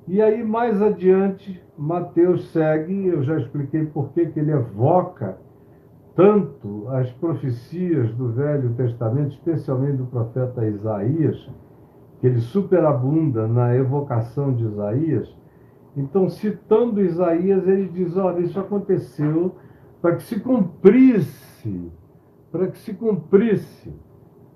E aí, mais adiante, Mateus segue, eu já expliquei por que ele evoca tanto as profecias do Velho Testamento, especialmente do profeta Isaías, que ele superabunda na evocação de Isaías. Então, citando Isaías, ele diz: olha, isso aconteceu para que se cumprisse, para que se cumprisse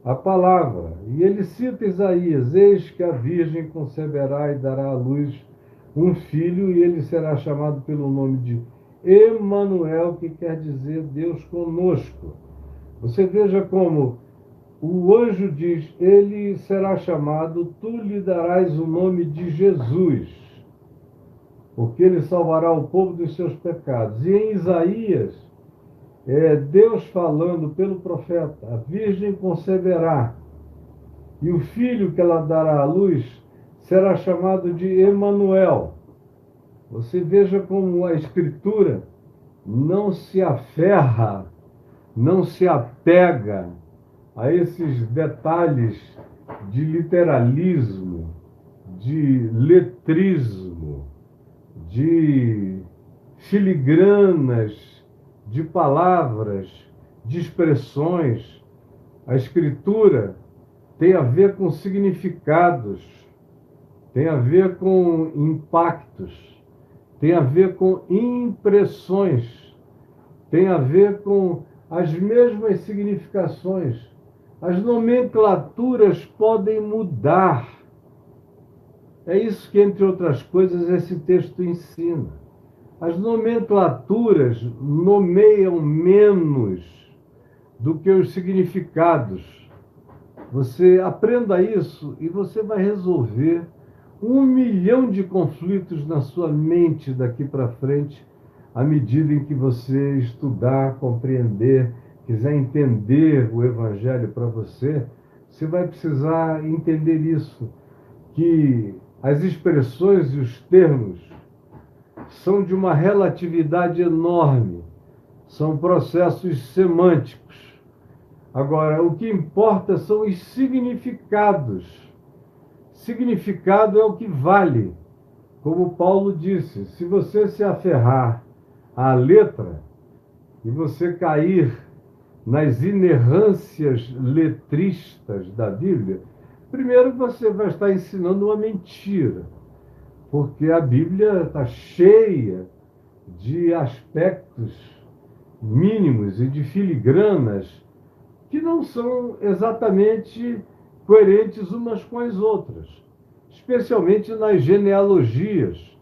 a palavra. E ele cita Isaías: eis que a virgem conceberá e dará à luz um filho, e ele será chamado pelo nome de Emanuel, que quer dizer Deus conosco. Você veja como o anjo diz: ele será chamado, tu lhe darás o nome de Jesus, porque ele salvará o povo dos seus pecados. E em Isaías, Deus falando pelo profeta: a virgem conceberá, e o filho que ela dará à luz será chamado de Emanuel. Você veja como a Escritura não se aferra, não se apega a esses detalhes de literalismo, de letrismo, de filigranas, de palavras, de expressões. A Escritura tem a ver com significados, tem a ver com impactos, tem a ver com impressões, tem a ver com as mesmas significações. As nomenclaturas podem mudar. É isso que, entre outras coisas, esse texto ensina. As nomenclaturas nomeiam menos do que os significados. Você aprenda isso e você vai resolver 1 milhão de conflitos na sua mente daqui para frente, à medida em que você estudar, compreender, quiser entender o Evangelho para você, você vai precisar entender isso, que as expressões e os termos são de uma relatividade enorme, são processos semânticos. Agora, o que importa são os significados. Significado é o que vale. Como Paulo disse, se você se aferrar à letra e você cair nas inerrâncias letristas da Bíblia, primeiro você vai estar ensinando uma mentira, porque a Bíblia está cheia de aspectos mínimos e de filigranas que não são exatamente coerentes umas com as outras, especialmente nas genealogias,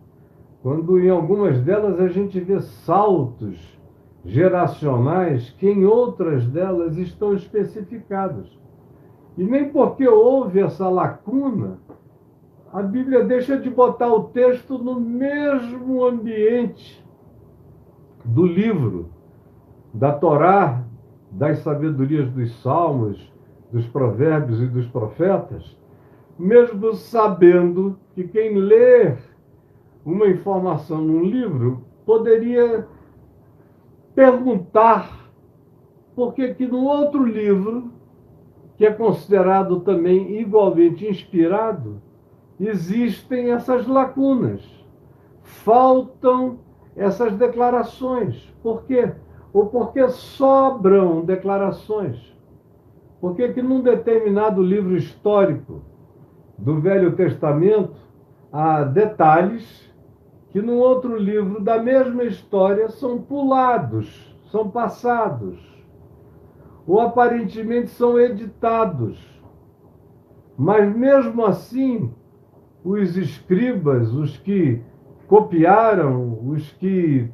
quando em algumas delas a gente vê saltos geracionais que em outras delas estão especificados. E nem porque houve essa lacuna, a Bíblia deixa de botar o texto no mesmo ambiente do livro, da Torá, das sabedorias dos salmos, dos provérbios e dos profetas, mesmo sabendo que quem lê uma informação num livro poderia perguntar por que no outro livro, que é considerado também igualmente inspirado, existem essas lacunas. Faltam essas declarações. Por quê? Ou porque sobram declarações. Por que num determinado livro histórico do Velho Testamento há detalhes que num outro livro da mesma história são pulados, são passados, ou aparentemente são editados. Mas mesmo assim, os escribas, os que copiaram, os que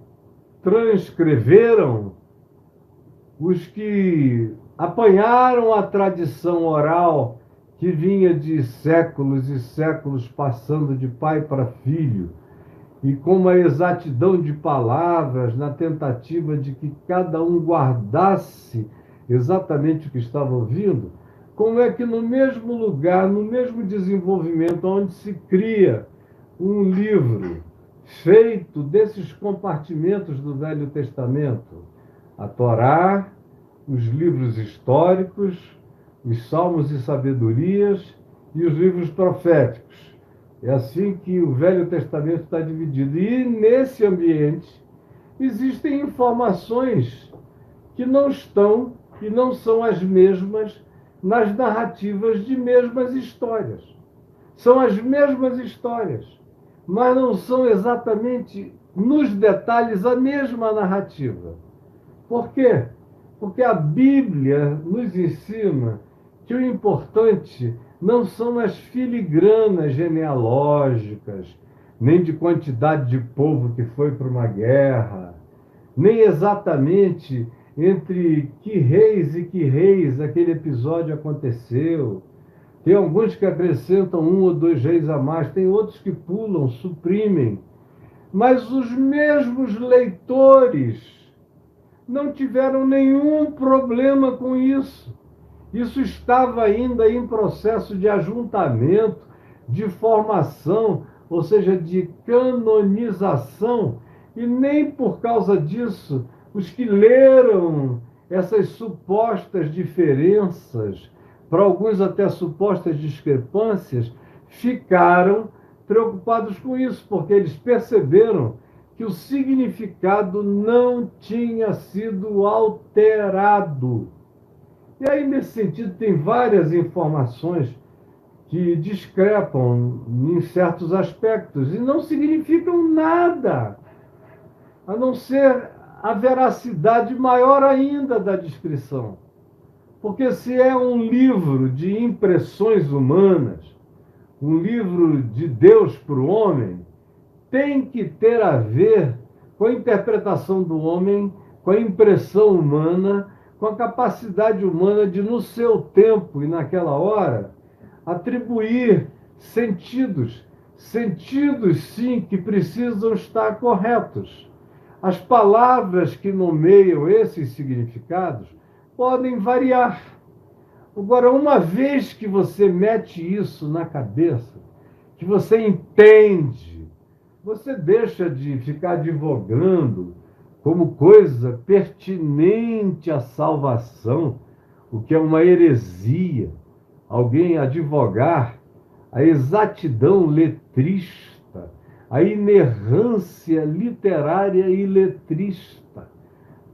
transcreveram, os que apanharam a tradição oral que vinha de séculos e séculos passando de pai para filho, e com uma exatidão de palavras na tentativa de que cada um guardasse exatamente o que estava ouvindo, como é que no mesmo lugar, no mesmo desenvolvimento, onde se cria um livro feito desses compartimentos do Velho Testamento, a Torá, os livros históricos, os salmos e sabedorias e os livros proféticos. É assim que o Velho Testamento está dividido. E nesse ambiente existem informações que não estão e não são as mesmas nas narrativas de mesmas histórias. São as mesmas histórias, mas não são exatamente nos detalhes a mesma narrativa. Por quê? Porque a Bíblia nos ensina que o importante não são as filigranas genealógicas, nem de quantidade de povo que foi para uma guerra, nem exatamente entre que reis e que reis aquele episódio aconteceu. Tem alguns que acrescentam um ou dois reis a mais, tem outros que pulam, suprimem. Mas os mesmos leitores não tiveram nenhum problema com isso. Isso estava ainda em processo de ajuntamento, de formação, ou seja, de canonização, e nem por causa disso os que leram essas supostas diferenças, para alguns até supostas discrepâncias, ficaram preocupados com isso, porque eles perceberam que o significado não tinha sido alterado. E aí, nesse sentido, tem várias informações que discrepam em certos aspectos e não significam nada, a não ser a veracidade maior ainda da descrição. Porque se é um livro de impressões humanas, um livro de Deus para o homem, tem que ter a ver com a interpretação do homem, com a impressão humana, com a capacidade humana de, no seu tempo e naquela hora, atribuir sentidos. Sentidos, sim, que precisam estar corretos. As palavras que nomeiam esses significados podem variar. Agora, uma vez que você mete isso na cabeça, que você entende, você deixa de ficar advogando como coisa pertinente à salvação, o que é uma heresia. Alguém advogar a exatidão letrista, a inerrância literária e letrista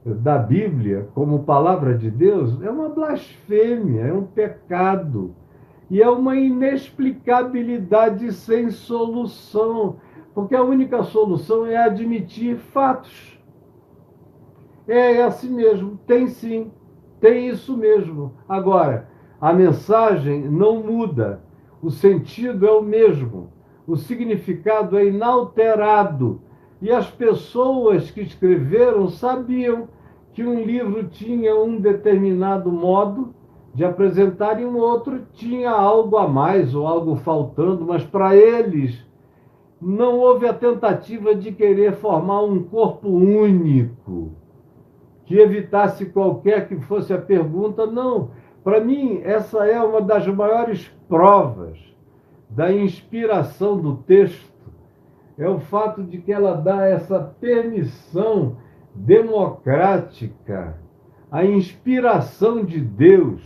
da Bíblia como palavra de Deus é uma blasfêmia, é um pecado. E é uma inexplicabilidade sem solução, porque a única solução é admitir fatos. É assim mesmo, tem sim, tem isso mesmo. Agora, a mensagem não muda, o sentido é o mesmo, o significado é inalterado. E as pessoas que escreveram sabiam que um livro tinha um determinado modo de apresentar e um outro tinha algo a mais ou algo faltando, mas para eles não houve a tentativa de querer formar um corpo único que evitasse qualquer que fosse a pergunta. Não, para mim essa é uma das maiores provas da inspiração do texto, é o fato de que ela dá essa permissão democrática, a inspiração de Deus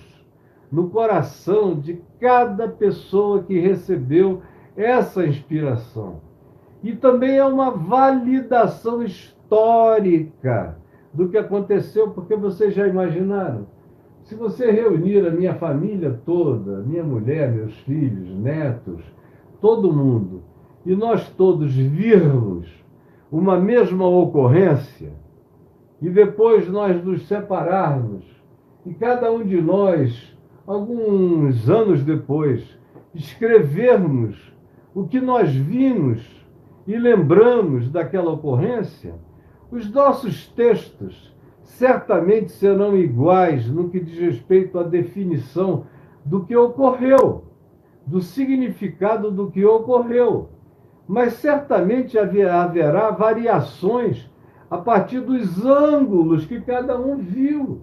no coração de cada pessoa que recebeu essa inspiração. E também é uma validação histórica do que aconteceu, porque vocês já imaginaram, se você reunir a minha família toda, minha mulher, meus filhos, netos, todo mundo, e nós todos virmos uma mesma ocorrência, e depois nós nos separarmos, e cada um de nós, alguns anos depois, escrevermos o que nós vimos e lembramos daquela ocorrência, os nossos textos certamente serão iguais no que diz respeito à definição do que ocorreu, do significado do que ocorreu. Mas certamente haverá variações a partir dos ângulos que cada um viu,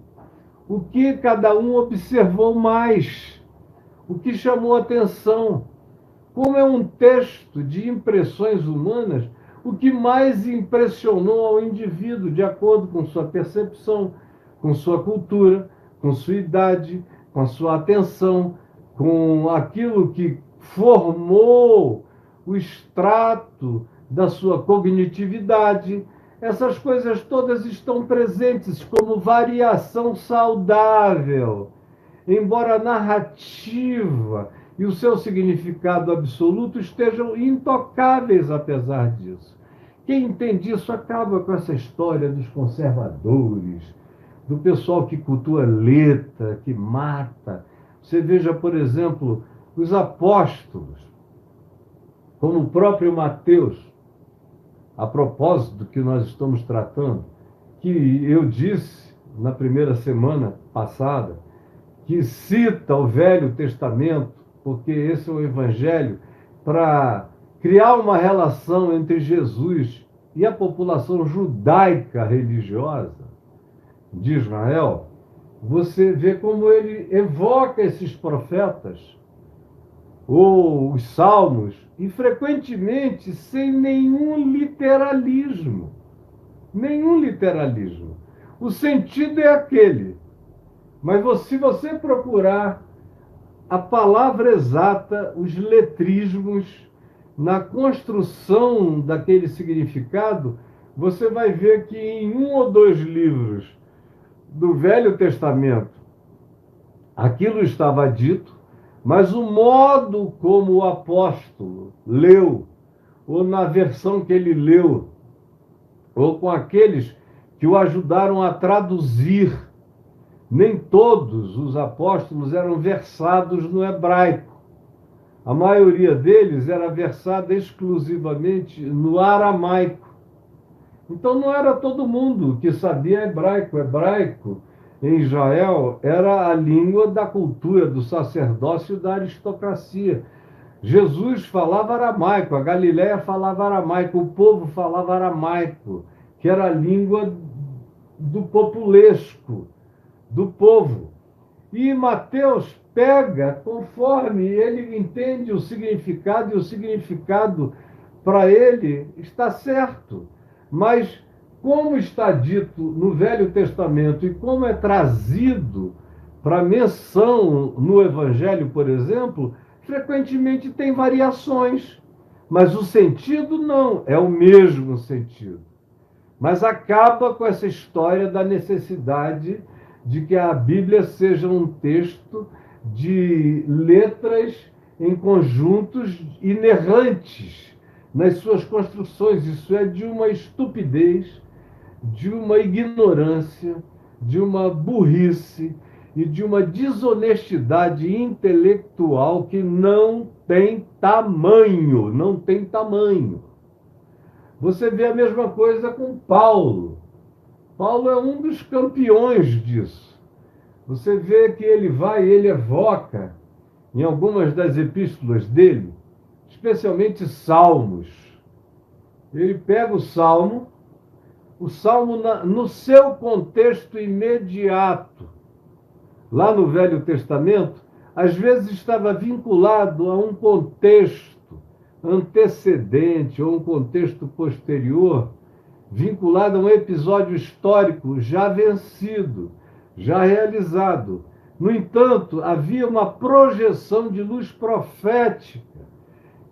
o que cada um observou mais, o que chamou atenção. Como é um texto de impressões humanas, o que mais impressionou ao indivíduo, de acordo com sua percepção, com sua cultura, com sua idade, com a sua atenção, com aquilo que formou o extrato da sua cognitividade. Essas coisas todas estão presentes como variação saudável, embora a narrativa e o seu significado absoluto estejam intocáveis apesar disso. Quem entende isso acaba com essa história dos conservadores, do pessoal que cultua letra, que mata. Você veja, por exemplo, os apóstolos, como o próprio Mateus, a propósito do que nós estamos tratando, que eu disse na primeira semana passada, que cita o Velho Testamento, porque esse é o Evangelho, para criar uma relação entre Jesus e a população judaica religiosa de Israel. Você vê como ele evoca esses profetas, ou os salmos, e frequentemente sem nenhum literalismo. Nenhum literalismo. O sentido é aquele. Mas se você procurar a palavra exata, os letrismos, na construção daquele significado, você vai ver que em um ou dois livros do Velho Testamento aquilo estava dito, mas o modo como o apóstolo leu, ou na versão que ele leu, ou com aqueles que o ajudaram a traduzir, nem todos os apóstolos eram versados no hebraico. A maioria deles era versada exclusivamente no aramaico. Então não era todo mundo que sabia hebraico. O hebraico, em Israel, era a língua da cultura, do sacerdócio e da aristocracia. Jesus falava aramaico, a Galiléia falava aramaico, o povo falava aramaico, que era a língua do populesco, do povo. E Mateus pega conforme ele entende o significado, e o significado para ele está certo. Mas como está dito no Velho Testamento e como é trazido para menção no Evangelho, por exemplo, frequentemente tem variações. Mas o sentido não, é o mesmo sentido. Mas acaba com essa história da necessidade de que a Bíblia seja um texto de letras em conjuntos inerrantes nas suas construções. Isso é de uma estupidez, de uma ignorância, de uma burrice e de uma desonestidade intelectual que não tem tamanho, não tem tamanho. Você vê a mesma coisa com Paulo. Paulo é um dos campeões disso. Você vê que ele evoca em algumas das epístolas dele, especialmente salmos. Ele pega o salmo no seu contexto imediato, lá no Velho Testamento, às vezes estava vinculado a um contexto antecedente ou um contexto posterior, vinculado a um episódio histórico já vencido, já realizado. No entanto, havia uma projeção de luz profética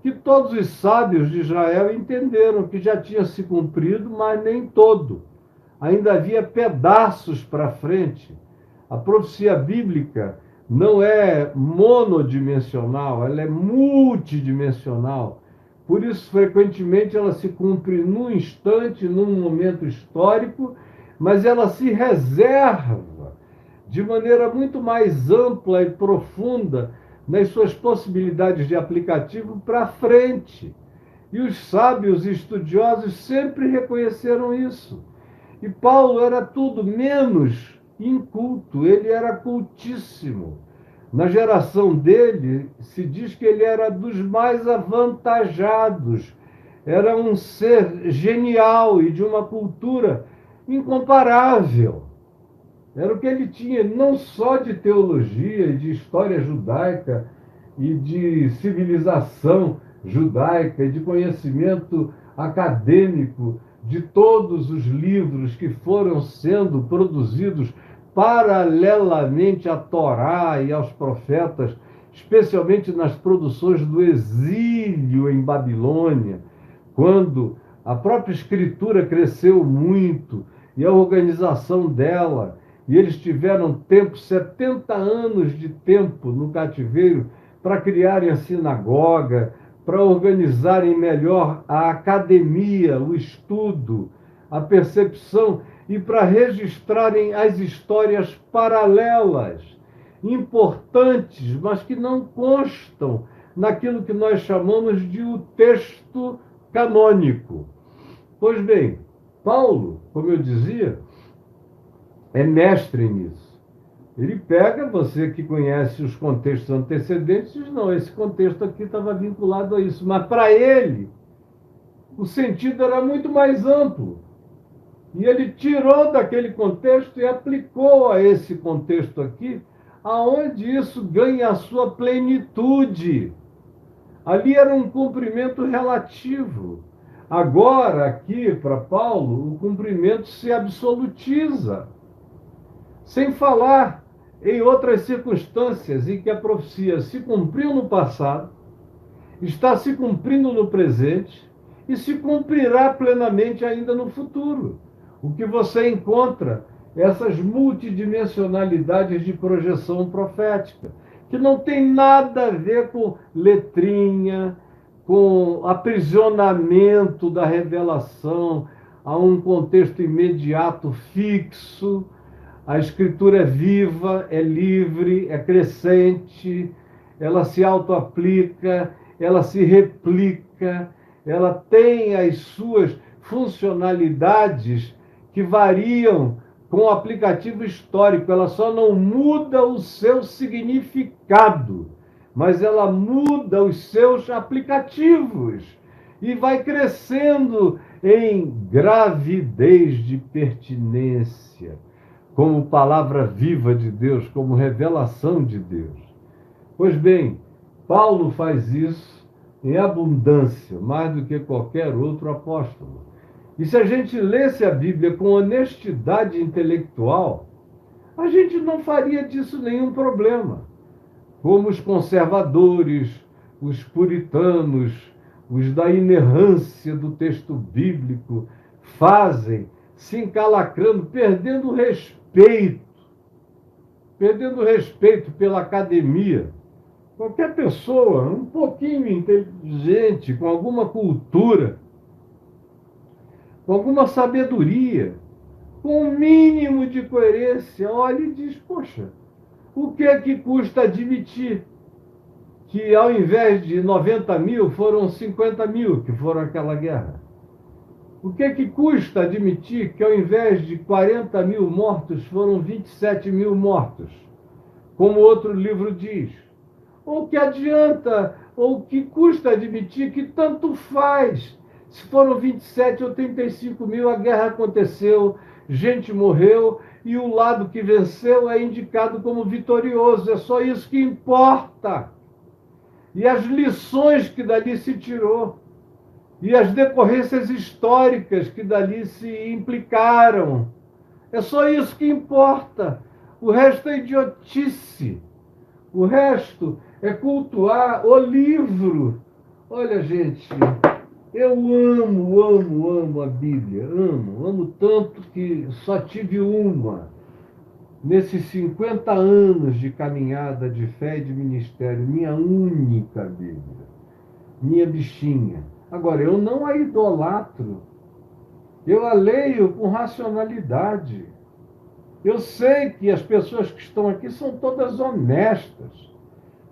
que todos os sábios de Israel entenderam que já tinha se cumprido, mas nem todo. Ainda havia pedaços para frente. A profecia bíblica não é monodimensional, ela é multidimensional. Por isso, frequentemente, ela se cumpre num instante, num momento histórico, mas ela se reserva de maneira muito mais ampla e profunda nas suas possibilidades de aplicativo para frente. E os sábios e estudiosos sempre reconheceram isso. E Paulo era tudo menos inculto, ele era cultíssimo. Na geração dele, se diz que ele era dos mais avantajados, era um ser genial e de uma cultura incomparável. Era o que ele tinha, não só de teologia e de história judaica e de civilização judaica e de conhecimento acadêmico de todos os livros que foram sendo produzidos paralelamente à Torá e aos profetas especialmente nas produções do exílio em Babilônia, quando a própria escritura cresceu muito e a organização dela, e eles tiveram tempo, 70 anos de tempo no cativeiro, para criarem a sinagoga, para organizarem melhor a academia, o estudo, a percepção, e para registrarem as histórias paralelas, importantes, mas que não constam naquilo que nós chamamos de o texto canônico. Pois bem, Paulo, como eu dizia, é mestre nisso. Ele pega, você que conhece os contextos antecedentes, diz, não, esse contexto aqui estava vinculado a isso. Mas para ele, o sentido era muito mais amplo. E ele tirou daquele contexto e aplicou a esse contexto aqui, aonde isso ganha a sua plenitude. Ali era um cumprimento relativo. Agora, aqui, para Paulo, o cumprimento se absolutiza. Sem falar em outras circunstâncias em que a profecia se cumpriu no passado, está se cumprindo no presente e se cumprirá plenamente ainda no futuro. O que você encontra essas multidimensionalidades de projeção profética, que não tem nada a ver com letrinha, com aprisionamento da revelação a um contexto imediato fixo. A escritura é viva, é livre, é crescente, ela se auto-aplica, ela se replica, ela tem as suas funcionalidades que variam com o aplicativo histórico, ela só não muda o seu significado, mas ela muda os seus aplicativos e vai crescendo em gravidez de pertinência, como palavra viva de Deus, como revelação de Deus. Pois bem, Paulo faz isso em abundância, mais do que qualquer outro apóstolo. E se a gente lesse a Bíblia com honestidade intelectual, a gente não faria disso nenhum problema. Como os conservadores, os puritanos, os da inerrância do texto bíblico fazem, se encalacrando, perdendo respeito pela academia. Qualquer pessoa, um pouquinho inteligente, com alguma cultura, com alguma sabedoria, com um mínimo de coerência, olha e diz, poxa, o que é que custa admitir que ao invés de 90 mil, foram 50 mil que foram aquela guerra? O que é que custa admitir que ao invés de 40 mil mortos, foram 27 mil mortos? Como outro livro diz. Ou que adianta, ou que custa admitir que tanto faz. Se foram 27 ou 35 mil, a guerra aconteceu, gente morreu, e o lado que venceu é indicado como vitorioso. É só isso que importa. E as lições que dali se tirou, e as decorrências históricas que dali se implicaram. É só isso que importa. O resto é idiotice. O resto é cultuar o livro. Olha, gente, eu amo a Bíblia. Amo tanto que só tive uma. Nesses 50 anos de caminhada de fé e de ministério, minha única Bíblia, minha bichinha. Agora, eu não a idolatro, eu a leio com racionalidade. Eu sei que as pessoas que estão aqui são todas honestas,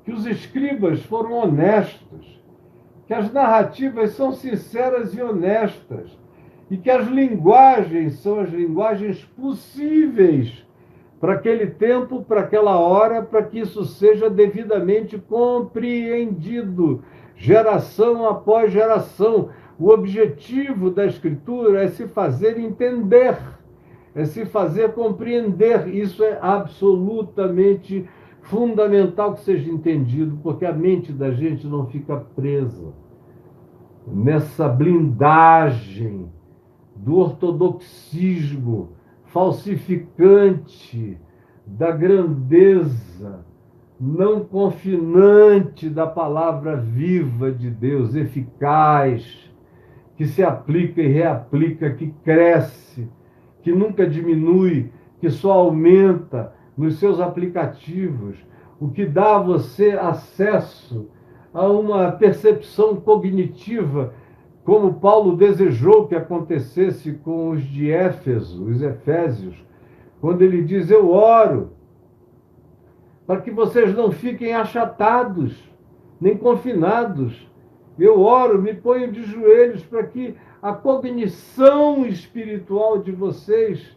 que os escribas foram honestos, que as narrativas são sinceras e honestas, e que as linguagens são as linguagens possíveis para aquele tempo, para aquela hora, para que isso seja devidamente compreendido, geração após geração. O objetivo da Escritura é se fazer entender, é se fazer compreender. Isso é absolutamente fundamental que seja entendido, porque a mente da gente não fica presa nessa blindagem do ortodoxismo falsificante da grandeza não confinante da palavra viva de Deus, eficaz, que se aplica e reaplica, que cresce, que nunca diminui, que só aumenta nos seus aplicativos, o que dá a você acesso a uma percepção cognitiva, como Paulo desejou que acontecesse com os de Éfeso, os Efésios, quando ele diz: Eu oro para que vocês não fiquem achatados, nem confinados. Eu oro, me ponho de joelhos para que a cognição espiritual de vocês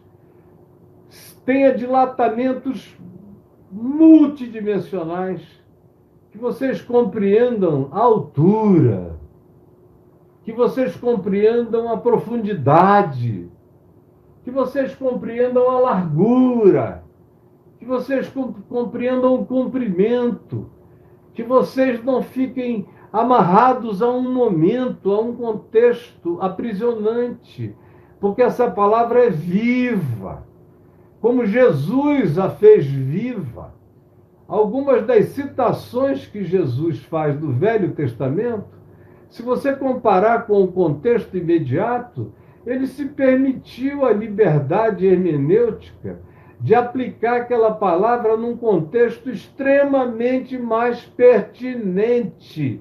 tenha dilatamentos multidimensionais, que vocês compreendam a altura, que vocês compreendam a profundidade, que vocês compreendam a largura, que vocês compreendam o comprimento, que vocês não fiquem amarrados a um momento, a um contexto aprisionante, porque essa palavra é viva, como Jesus a fez viva. Algumas das citações que Jesus faz do Velho Testamento, se você comparar com o contexto imediato, ele se permitiu a liberdade hermenêutica de aplicar aquela palavra num contexto extremamente mais pertinente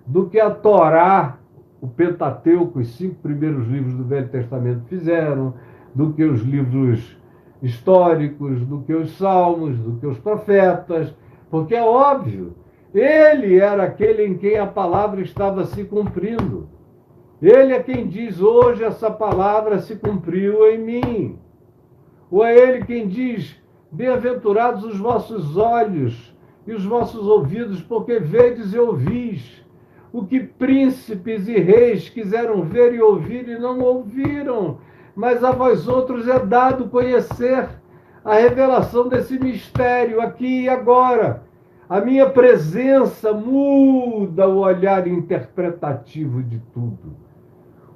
do que a Torá, o Pentateuco, os 5 primeiros livros do Velho Testamento fizeram, do que os livros históricos, do que os salmos, do que os profetas, porque é óbvio, ele era aquele em quem a palavra estava se cumprindo. Ele é quem diz: hoje essa palavra se cumpriu em mim. Ou é ele quem diz: bem-aventurados os vossos olhos e os vossos ouvidos, porque vedes e ouvis o que príncipes e reis quiseram ver e ouvir e não ouviram, mas a vós outros é dado conhecer a revelação desse mistério aqui e agora. A minha presença muda o olhar interpretativo de tudo.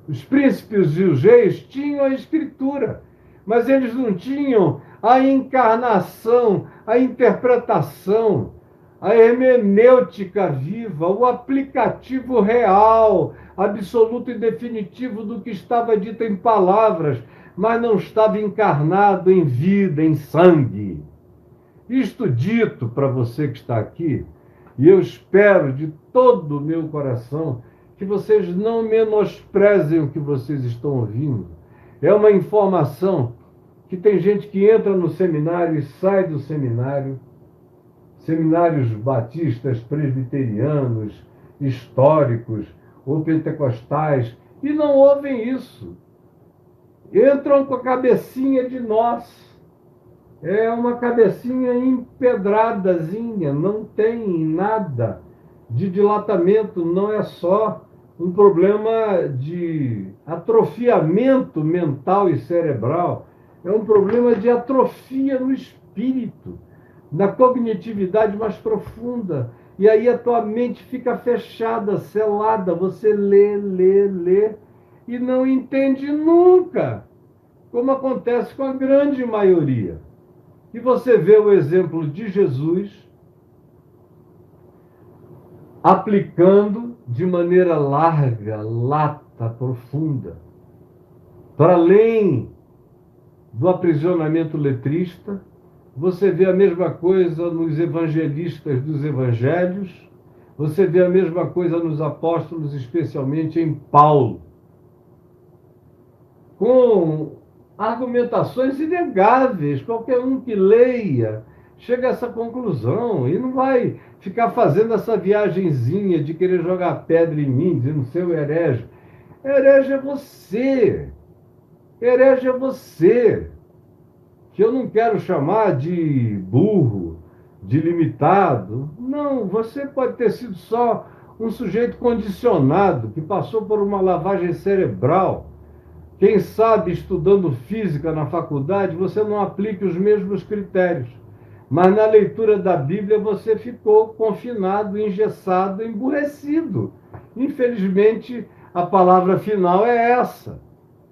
Os príncipes e os reis tinham a escritura, mas eles não tinham a encarnação, a interpretação, a hermenêutica viva, o aplicativo real, absoluto e definitivo do que estava dito em palavras, mas não estava encarnado em vida, em sangue. Isto dito para você que está aqui, e eu espero de todo o meu coração que vocês não menosprezem o que vocês estão ouvindo. É uma informação que tem gente que entra no seminário e sai do seminário, seminários batistas, presbiterianos, históricos ou pentecostais, e não ouvem isso. Entram com a cabecinha de nós. É uma cabecinha empedradazinha, não tem nada de dilatamento, não é só um problema de atrofiamento mental e cerebral, é um problema de atrofia no espírito, na cognitividade mais profunda. E aí a tua mente fica fechada, selada, você lê, e não entende nunca, como acontece com a grande maioria. E você vê o exemplo de Jesus aplicando de maneira larga, lata, profunda, para além do aprisionamento letrista. Você vê a mesma coisa nos evangelistas dos evangelhos, você vê a mesma coisa nos apóstolos, especialmente em Paulo, com argumentações inegáveis. Qualquer um que leia chega a essa conclusão e não vai ficar fazendo essa viagenzinha de querer jogar pedra em mim, dizendo: seu herege. Herege é você. Herege é você. Que eu não quero chamar de burro, de limitado. Não, você pode ter sido só um sujeito condicionado, que passou por uma lavagem cerebral. Quem sabe, estudando física na faculdade, você não aplique os mesmos critérios. Mas na leitura da Bíblia você ficou confinado, engessado, emburrecido. Infelizmente, a palavra final é essa.